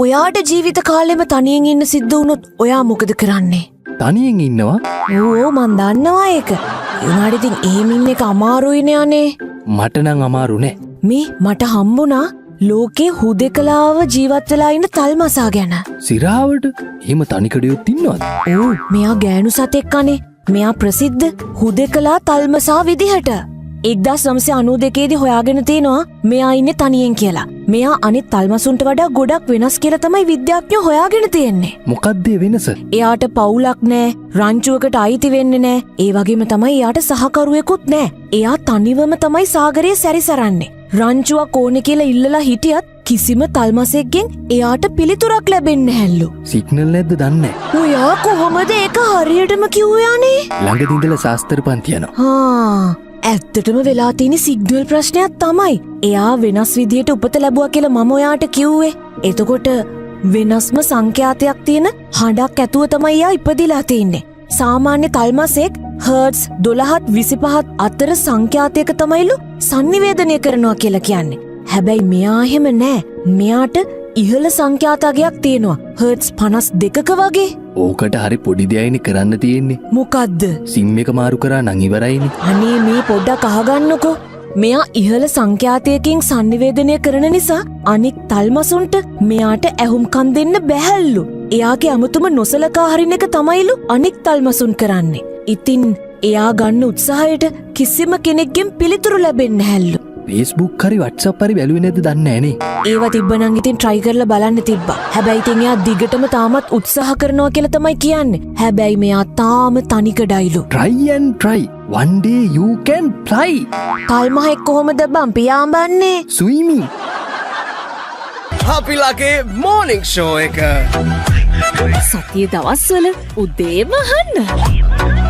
ඔයාට ජීවිත කාලෙම තනියෙන් ඉන්න සිද්ධ වුණොත් ඔයා මොකද කරන්නේ? තනියෙන් ඉන්නවා? ඕ මන් දන්නවා ඒක. ඒනාට ඉතින් එහෙම ඉන්න එක අමාරුයිනේ අනේ. මට නම් අමාරු නෑ. මේ මට හම්බුණා ලෝකේ හුදෙකලාව ජීවත් වෙලා ඉන්න තල්මසා ගැන. සිරාවට එහෙම තනිකඩයොත් ඉන්නවද? ඕ මෙයා ගෑනු සතෙක් අනේ. මෙයා ප්‍රසිද්ධ හුදෙකලා තල්මසා විදිහට. 1992 හොයාගෙන තියෙනවා මෙයා ඉන්නේ තනියෙන් කියලා. මෙයා අනිත් තල්මසුන්ට වඩා ගොඩක් වෙනස් කියලා තමයි විද්‍යාඥයෝ හොයාගෙන තියෙන්නේ. මොකක්ද වෙනස? එයාට පවුලක් නෑ, රංචුවකට අයිති වෙන්නේ නෑ. ඒ වගේම තමයි එයාට සහකරුවෙකුත් නෑ. එයා තනිවම තමයි සාගරයේ සැරිසරන්නේ. රංචුවක් ඕනේ කියලා ඉල්ලලා හිටියත් කිසිම තල්මසෙක්ගෙන් එයාට පිළිතුරක් ලැබෙන්නේ නැහැලු. සිග්නල් නැද්ද දන්නේ නැහැ. ඔයා කොහොමද ඒක හරියටම කිව්වේ අනේ? ළඟදී ඉඳලා ශාස්ත්‍ර පන්ති යනවා. ඇත්තටම වෙලා තියෙන සිග්නල් ප්‍රශ්නයක් තමයි. එයා වෙනස් විදියට උපත ලැබුවා කියලා මම ඔයාට කිව්වේ. එතකොට වෙනස්ම සංඛ්‍යාතයක් තියෙන හඬක් ඇතුව තමයි එයා ඉපදිලා තින්නේ. සාමාන්‍ය තල්මසෙක් හර්ට්ස් 12-25 අතර සංඛ්‍යාතයක තමයිලු සංනිවේදනය කරනවා කියලා කියන්නේ. හැබැයි මෙයා එහෙම නෑ. මෙයාට ඉහළ සංඛ්‍යාතයක් තියෙනවා. හර්ට්ස් 52ක වගේ. ඕකට හරි පොඩි දෙයයිනේ කරන්න තියෙන්නේ. මොකද්ද? සිම් එක මාරු කරා නම් ඉවරයිනේ. අනේ මේ පොඩ්ඩක් අහගන්නකෝ. මෙයා ඉහළ සංඛ්‍යාතයකින් සංනිවේදනය කරන නිසා අනික් තල්මසුන්ට මෙයාට ඇහුම්කන් දෙන්න බැහැල්ලු. එයාගේ අමුතුම නොසලකා හරින එක තමයිලු අනික් තල්මසුන් කරන්නේ. ඉතින් එයා ගන්න උත්සාහයට කිසිම කෙනෙක්ගෙන් පිළිතුරු ලැබෙන්නේ නැහැලු. Facebook හරි WhatsApp හරි බැලුවේ නැද්ද දන්නේ නැහනේ. ඒවා තිබ්බනම් ඉතින් try කරලා බලන්න තිබ්බා. හැබැයි ඉතින් එයා දිගටම තාමත් උත්සාහ කරනවා කියලා තමයි කියන්නේ. හැබැයි මෙයා තාම තනිකඩයිලු. Try and try. One day you can fly. කල්මහෙක් කොහොමද බම් පියාඹන්නේ? Swimming. අපිලාගේ morning show එක. සතිය දවස්වල උදේම අහන්න.